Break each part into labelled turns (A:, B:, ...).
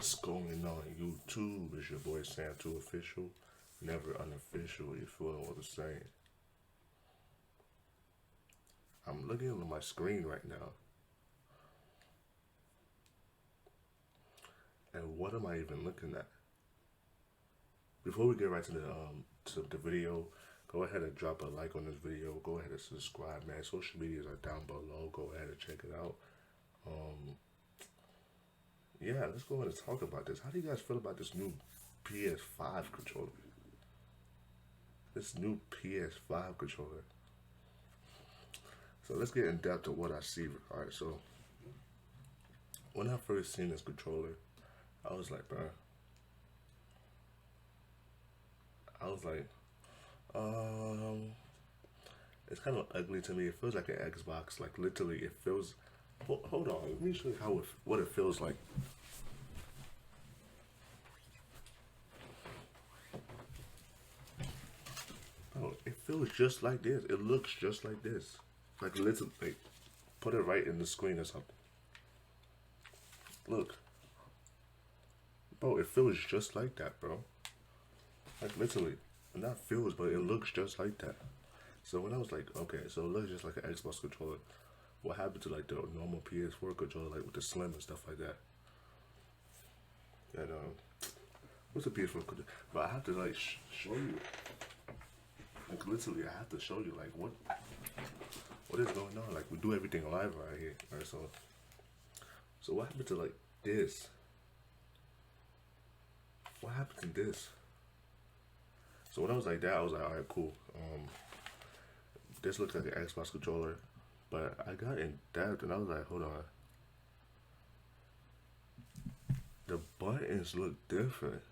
A: What's going on YouTube? It's your boy Sam2 Official, never unofficial. You feeling what I'm saying? I'm looking at my screen right now, and what am I even looking at? Before we get right to the video, go ahead and drop a like on this video. Go ahead and subscribe, man. Social medias are down below. Go ahead and check it out. Yeah, let's go ahead and talk about this. How do you guys feel about this new PS5 controller? This new PS5 controller. So let's get in depth to what I see. Alright, so when I first seen this controller, I was like, bro. It's kind of ugly to me. It feels like an Xbox. Like literally, it feels. Hold on, let me show you what it feels like. Oh, it feels just like this. It looks just like this. Like literally, like, put it right in the screen or something. Look, bro, it feels just like that, bro. Like literally, not feels, but it looks just like that. So when I was like, okay, so it looks just like an Xbox controller. What happened to like the normal PS4 controller, like with the slim and stuff like that? And what's the PS4 controller? But I have to like show you. Like literally, I have to show you like what is going on. Like we do everything live right here. Alright, so what happened to like this? What happened to this? So when I was like that, I was like, alright, cool. This looks like an Xbox controller. But I got in depth and I was like, hold on. The buttons look different.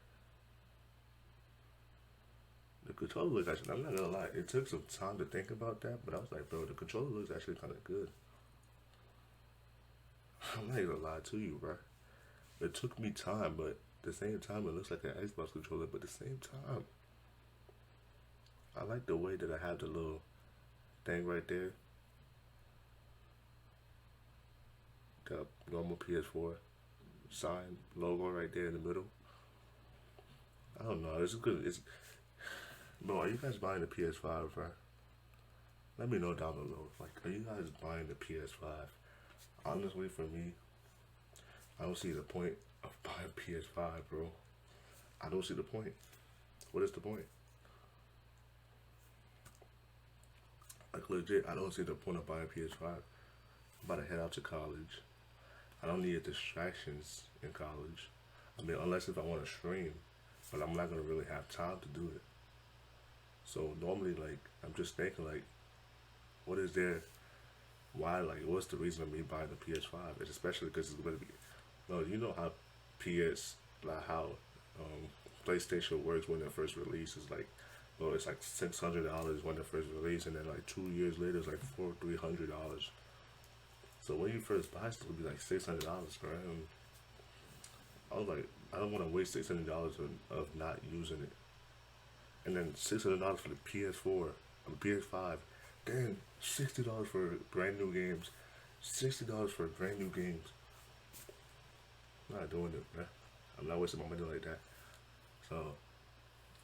A: The controller looks actually, I'm not gonna lie, it took some time to think about that, but I was like, bro, the controller looks actually kind of good. I'm not gonna lie to you, bro. It took me time, but at the same time, it looks like an Xbox controller, but at the same time, I like the way that I have the little thing right there. The normal PS4 sign logo right there in the middle. I don't know. It's good. Bro, are you guys buying the PS5, bro? Let me know down below. Like, are you guys buying the PS5? Honestly, for me, I don't see the point of buying PS5, bro. I don't see the point. What is the point? Like, legit, I don't see the point of buying PS5. I'm about to head out to college. I don't need distractions in college. I mean, unless if I want to stream, but I'm not gonna really have time to do it. So normally, like, I'm just thinking, like, what is there? Why, like, what's the reason of me buying the PS5? It's especially because it's gonna be, no, you know how PlayStation works when it first releases. Like, well, it's like $600 when it first released, and then like 2 years later, it's like $300. So when you first buy, it's gonna be like $600, right? And I was like, I don't want to waste $600 of not using it. And then $600 for the PS4, the PS5, then $60 for brand new games, $60 for brand new games. I'm not doing it, man. I'm not wasting my money like that. So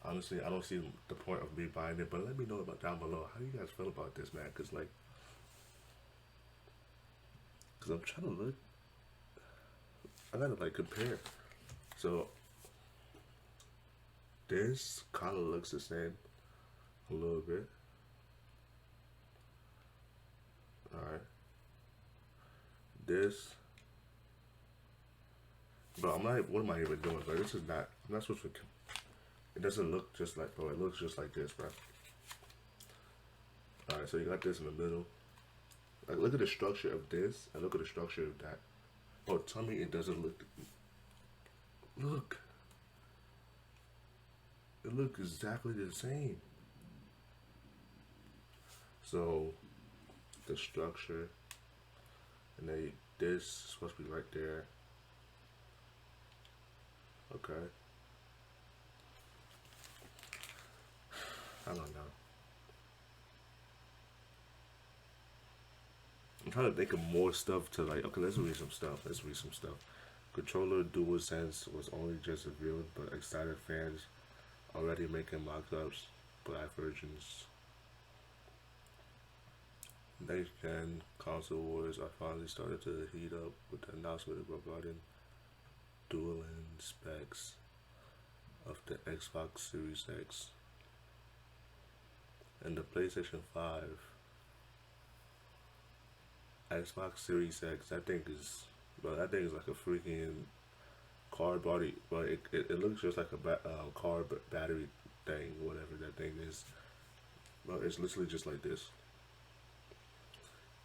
A: honestly, I don't see the point of me buying it. But let me know about down below. How do you guys feel about this, man? Cause I'm trying to look. I gotta like compare. So this kind of looks the same a little bit. Alright. This. But I'm not, what am I even doing? Like, this is not, I'm not supposed to, it doesn't look just like, bro, it looks just like this, bro. Alright, so you got this in the middle. Like, look at the structure of this, and look at the structure of that. Oh, tell me it doesn't look, look. It looks exactly the same. So, the structure, and then this is supposed to be right there. Okay. I don't know. I'm trying to think of more stuff to like, okay, let's read some stuff. Controller DualSense was only just revealed, but excited fans already making mock-ups, black versions. Next gen console wars are finally started to heat up with the announcement regarding dueling specs of the Xbox Series X and the PlayStation 5. Xbox Series X, that thing is, bro, that thing is like a freaking car body, but it looks just like a car battery thing, whatever that thing is. But it's literally just like this.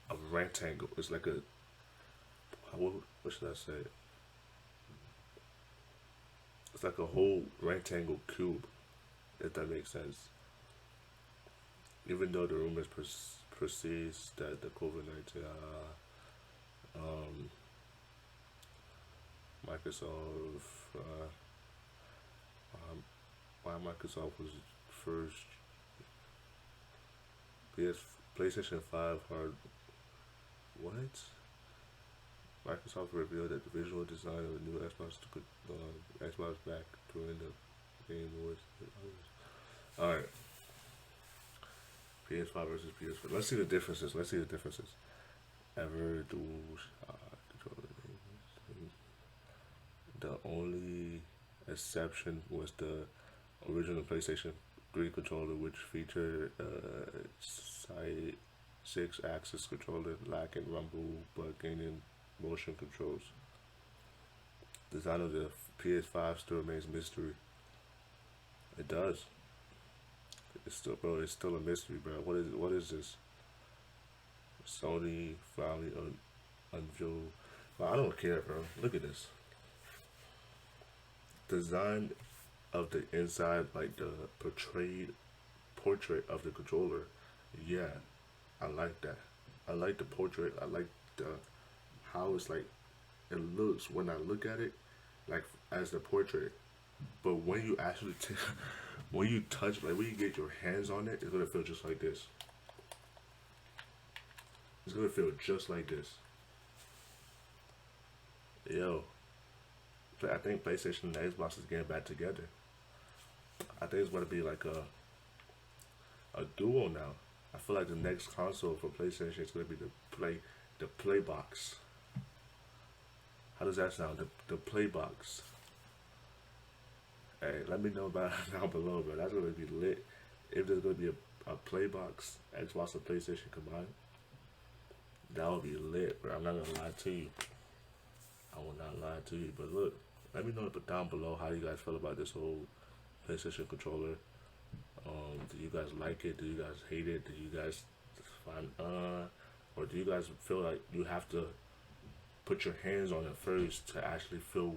A: A rectangle. It's like a, what should I say? It's like a whole rectangle cube, if that makes sense. Even though the rumors proceeds that the COVID-19, Microsoft, why Microsoft was first PlayStation 5 hard. What? Microsoft revealed that the visual design of the new Xbox back during the Game Awards. Alright. PS5 versus PS4. Let's see the differences. Ever dual controller. The only exception was the original PlayStation 3 controller, which featured side 6-axis controller, lacking rumble but gaining motion controls. Design of the PS5 still remains mystery. It does. It's still a mystery, bro. What is this? Sony finally unveiled. Well, I don't care, bro. Look at this. Design of the inside, like the portrait of the controller. Yeah, I like that. I like the portrait. I like the how it's like it looks when I look at it, like as the portrait. But when you actually when you touch, like when you get your hands on it, it's gonna feel just like this. It's gonna feel just like this. Yo, I think PlayStation and Xbox is getting back together. I think it's gonna be like a duo now. I feel like the next console for PlayStation is gonna be the Play Box. How does that sound? The Play Box. Hey, let me know about it down below, bro. That's gonna be lit. If there's gonna be a Play Box, Xbox and PlayStation combined, that would be lit, bro. I'm not gonna lie to you. I will not lie to you. But look, let me know down below how you guys feel about this whole PlayStation controller. Do you guys like it? Do you guys hate it? Do you guys find or do you guys feel like you have to put your hands on it first to actually feel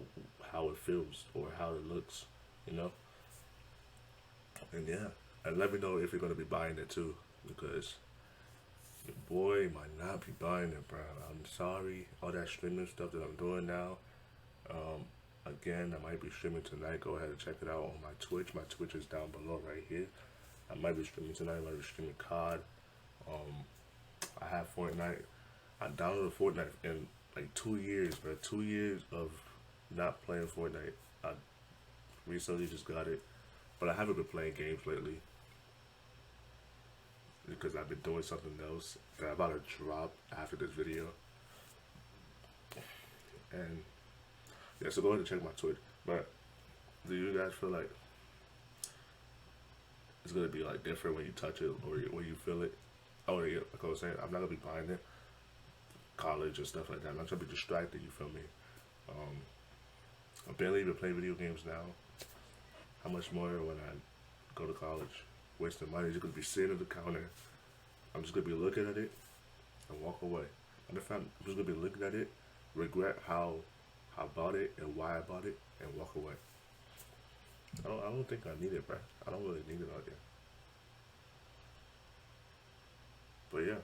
A: how it feels or how it looks, you know? And yeah, and let me know if you're gonna be buying it too, because your boy might not be buying it, bro. I'm sorry, all that streaming stuff that I'm doing now. Again, I might be streaming tonight. Go ahead and check it out on my Twitch. My Twitch is down below right here. I might be streaming tonight. I might be streaming COD. I have Fortnite. I downloaded Fortnite in like 2 years, bro. 2 years of not playing Fortnite. I recently just got it, but I haven't been playing games lately because I've been doing something else that I'm about to drop after this video. And yeah, so go ahead and check my Twitch. But do you guys feel like it's gonna be like different when you touch it or when you feel it? Oh yeah, like I was saying, I'm not gonna be buying it. College and stuff like that. I'm not trying to be distracted. You feel me? I barely even play video games now. How much more when I go to college? Wasting money. Just gonna be sitting at the counter. I'm just gonna be looking at it and walk away. And if I'm just gonna be looking at it, regret how I bought it and why I bought it, and walk away. I don't think I need it, bro. I don't really need it out there. But yeah,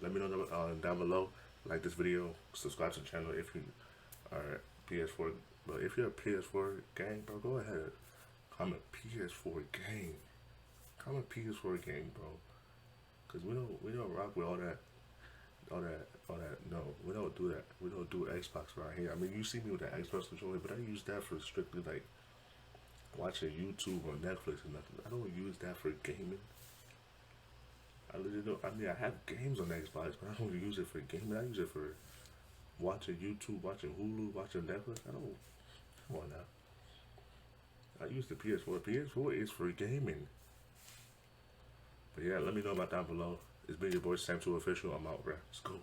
A: let me know down below. Like this video, subscribe to the channel if you are PS4. But if you're a PS4 gang, bro, go ahead. Comment PS4 gang. Comment PS4 gang, bro. Cause we don't rock with all all that. No, we don't do that. We don't do Xbox around here. I mean, you see me with the Xbox controller, but I use that for strictly like watching YouTube or Netflix and nothing. I don't use that for gaming. I literally don't. I mean, I have games on Xbox, but I don't use it for gaming. I use it for watching YouTube, watching Hulu, watching Netflix. I don't. Come on now. I use the PS4. PS4 is for gaming. But yeah, let me know about down below. It's been your boy Sam2 Official. I'm out, bruh. Let's go.